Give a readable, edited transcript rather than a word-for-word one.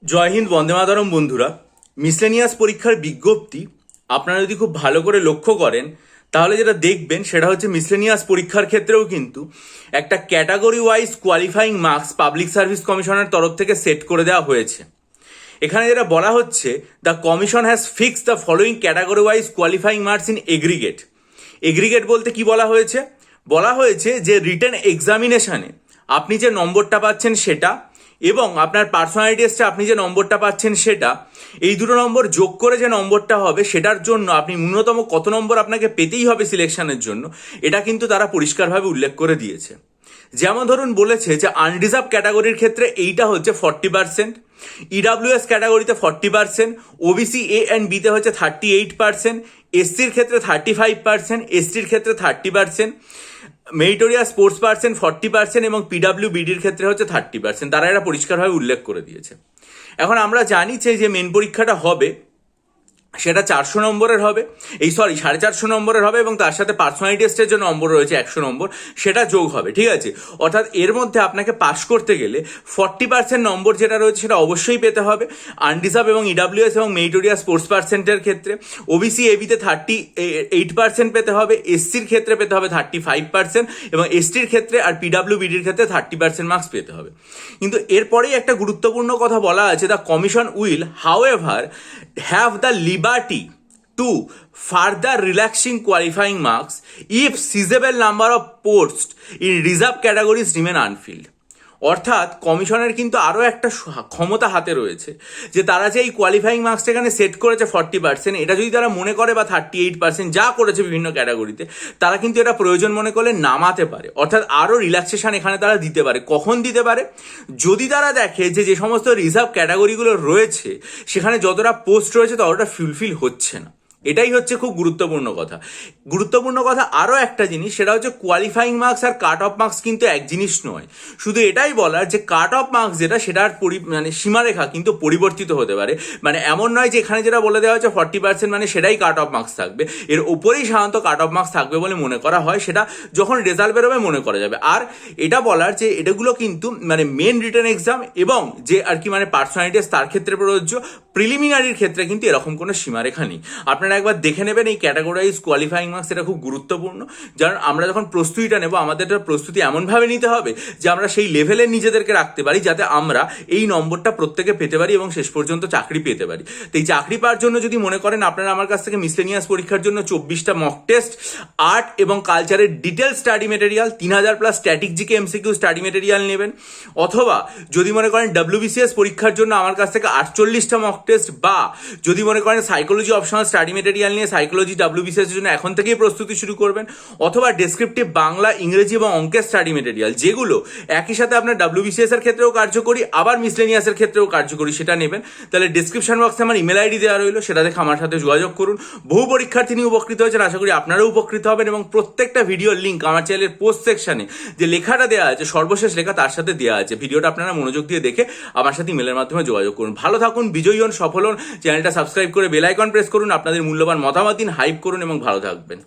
জয় হিন্দ, বন্দে মাতরম। বন্ধুরা, মিসলেনিয়াস পরীক্ষার বিজ্ঞপ্তি আপনারা যদি খুব ভালো করে লক্ষ্য করেন তাহলে যেটা দেখবেন সেটা হচ্ছে মিসলেনিয়াস পরীক্ষার ক্ষেত্রেও কিন্তু একটা category wise qualifying marks public service কমিশনের তরফ থেকে সেট করে দেওয়া হয়েছে। এখানে যেটা বলা হচ্ছে, the commission has fixed the following category wise qualifying marks in aggregate. Aggregate বলতে কি বলা হয়েছে? বলা হয়েছে যে রিটেন এক্সামিনেশনে আপনি যে নম্বরটা পাচ্ছেন সেটা এবং আপনার পার্সোনালিটি টেস্টে আপনি যে নম্বরটা পাচ্ছেন সেটা, এই দুটো নম্বর যোগ করে যে নম্বরটা হবে সেটার জন্য আপনি ন্যূনতম কত নম্বর আপনাকে পেতেই হবে সিলেকশনের জন্য, এটা কিন্তু তারা পরিষ্কারভাবে উল্লেখ করে দিয়েছে। যেমন ধরুন বলেছে যে আনরিজার্ভ ক্যাটাগরির ক্ষেত্রে এইটা হচ্ছে 40%, ইডাব্লিউএস ক্যাটাগরিতে 40%, ওবিসি এ অ্যান্ড বিতে হচ্ছে 38%, এসসির ক্ষেত্রে 35%, এসটির ক্ষেত্রে 30%, মেরিটোরিয়াস স্পোর্টস পার্সন 40% এবং পিডাব্লিউবিডির ক্ষেত্রে হচ্ছে 30%। তারা এটা পরিষ্কারভাবে উল্লেখ করে দিয়েছে। এখন আমরা জানি যে মেন পরীক্ষাটা হবে সেটা 400 নম্বরের হবে, 450 নম্বরের হবে এবং তার সাথে পার্সোনালিটি টেস্টের যে নম্বর রয়েছে 100 নম্বর সেটা যোগ হবে, ঠিক আছে? অর্থাৎ এর মধ্যে আপনাকে পাস করতে গেলে 40% নম্বর যেটা রয়েছে সেটা অবশ্যই পেতে হবে আনরিজার্ভ এবং ইডাব্লিউএস এবং মেরিটোরিয়াস স্পোর্টস পার্সেন্টের ক্ষেত্রে। ওবিসি এবিতে 38% পেতে হবে, এসসির ক্ষেত্রে পেতে হবে 35% এবং এসটির ক্ষেত্রে আর পিডাব্লিউবিডির ক্ষেত্রে 30% মার্কস পেতে হবে। কিন্তু এরপরেই একটা গুরুত্বপূর্ণ কথা বলা আছে, the commission will however have the liberty to further relaxing qualifying marks if sizable number of posts in reserve categories remain unfilled। অর্থাৎ কমিশনের কিন্তু আরও একটা ক্ষমতা হাতে রয়েছে যে তারা যে এই কোয়ালিফাইং মার্কসটা এখানে সেট করেছে 40%, এটা যদি তারা মনে করে বা 38% যা করেছে বিভিন্ন ক্যাটাগরিতে, তারা কিন্তু এটা প্রয়োজন মনে করলে নামাতে পারে। অর্থাৎ আরও রিল্যাক্সেশন এখানে তারা দিতে পারে। কখন দিতে পারে? যদি তারা দেখে যে সমস্ত রিজার্ভ ক্যাটাগরিগুলো রয়েছে সেখানে যতটা পোস্ট রয়েছে ততটা ফুলফিল হচ্ছে না। এটাই হচ্ছে খুব গুরুত্বপূর্ণ কথা। গুরুত্বপূর্ণ কথা আরও একটা জিনিস, সেটা হচ্ছে কোয়ালিফাইং মার্কস আর কাট অফ মার্কস কিন্তু এক জিনিস নয়। শুধু এটাই বলার যে কাট অফ মার্কস যেটা সেটার সীমারেখা কিন্তু পরিবর্তিত হতে পারে। এমন নয় যে এখানে যেটা বলে দেওয়া হচ্ছে 40% সেটাই কাট অফ মার্কস থাকবে, এর ওপরেই সাধারণত কাট অফ মার্কস থাকবে বলে মনে করা হয়। সেটা যখন রেজাল্ট বেরোবে মনে করা যাবে। আর এটা বলার যে এটাগুলো কিন্তু মেন রিটেন এক্সাম এবং যে আর কি পার্সোনালিটি টেস্ট তার ক্ষেত্রে প্রযোজ্য, প্রিলিমিনারির ক্ষেত্রে কিন্তু এরকম কোনো সীমারেখা নেই। আপনারা একবার দেখে নেবেন এই ক্যাটাগরাইজ কোয়ালিফাইং মার্কস, এটা খুব গুরুত্বপূর্ণ। কারণ আমরা যখন প্রস্তুতিটা নেব আমাদের প্রস্তুতি এমনভাবে নিতে হবে যে আমরা সেই লেভেলে নিজেদেরকে রাখতে পারি যাতে আমরা এই নম্বরটা প্রত্যেকে পেতে পারি এবং শেষ পর্যন্ত চাকরি পেতে পারি। তো এই চাকরি পাওয়ার জন্য যদি মনে করেন আপনারা আমার কাছ থেকে মিসলেনিয়াস পরীক্ষার জন্য 24টা মক টেস্ট, আর্ট এবং কালচারের detail study material, 3000+ static GK MCQ study material নেবেন। অথবা যদি মনে করেন ডব্লিউবিসিএস পরীক্ষার জন্য আমার কাছ থেকে 48টা মক টেস্ট, বা যদি মনে করেন সাইকোলজি অপশনাল স্টাডি মেটেরিয়াল নিয়ে সাইকোলজি ডাব্লিউবিসিএস এর জন্য এখন থেকেই প্রস্তুতি শুরু করবেন। অথবা ডেসক্রিপটিভ বাংলা, ইংরেজি এবং অঙ্কের স্টাডি মেটেরিয়াল, যেগুলো একই সাথে আপনার ডাব্লিউবিসিএস এর ক্ষেত্রেও কার্যকরী আবার মিসলেনিয়াসের ক্ষেত্রেও কার্যকরী, সেটা নেবেন। তাহলে ডিসক্রিপশন বক্সে আমার ইমেল আইডি দেওয়া রইলো, সেটা দেখে আমার সাথে যোগাযোগ করুন। বহু পরীক্ষার্থী নিয়ে উপকৃত হয়েছেন, আশা করি আপনারাও উপকৃত হবেন। এবং প্রত্যেকটা ভিডিওর লিঙ্ক আমার চ্যানেলের পোস্ট সেকশনে যে লেখাটা দেওয়া আছে, সর্বশেষ লেখা তার সাথে দেওয়া আছে। ভিডিওটা আপনারা মনোযোগ দিয়ে দেখে আমার সাথে ইমেলের মাধ্যমে যোগাযোগ করুন। ভালো থাকুন, বিজয়ী হন, সফল হন। চ্যানেলটা সাবস্ক্রাইব করে বেল আইকন প্রেস করুন। আপনাদের মূল্যবান মতামত দিন, হাইপ করুন এবং ভালো থাকবেন।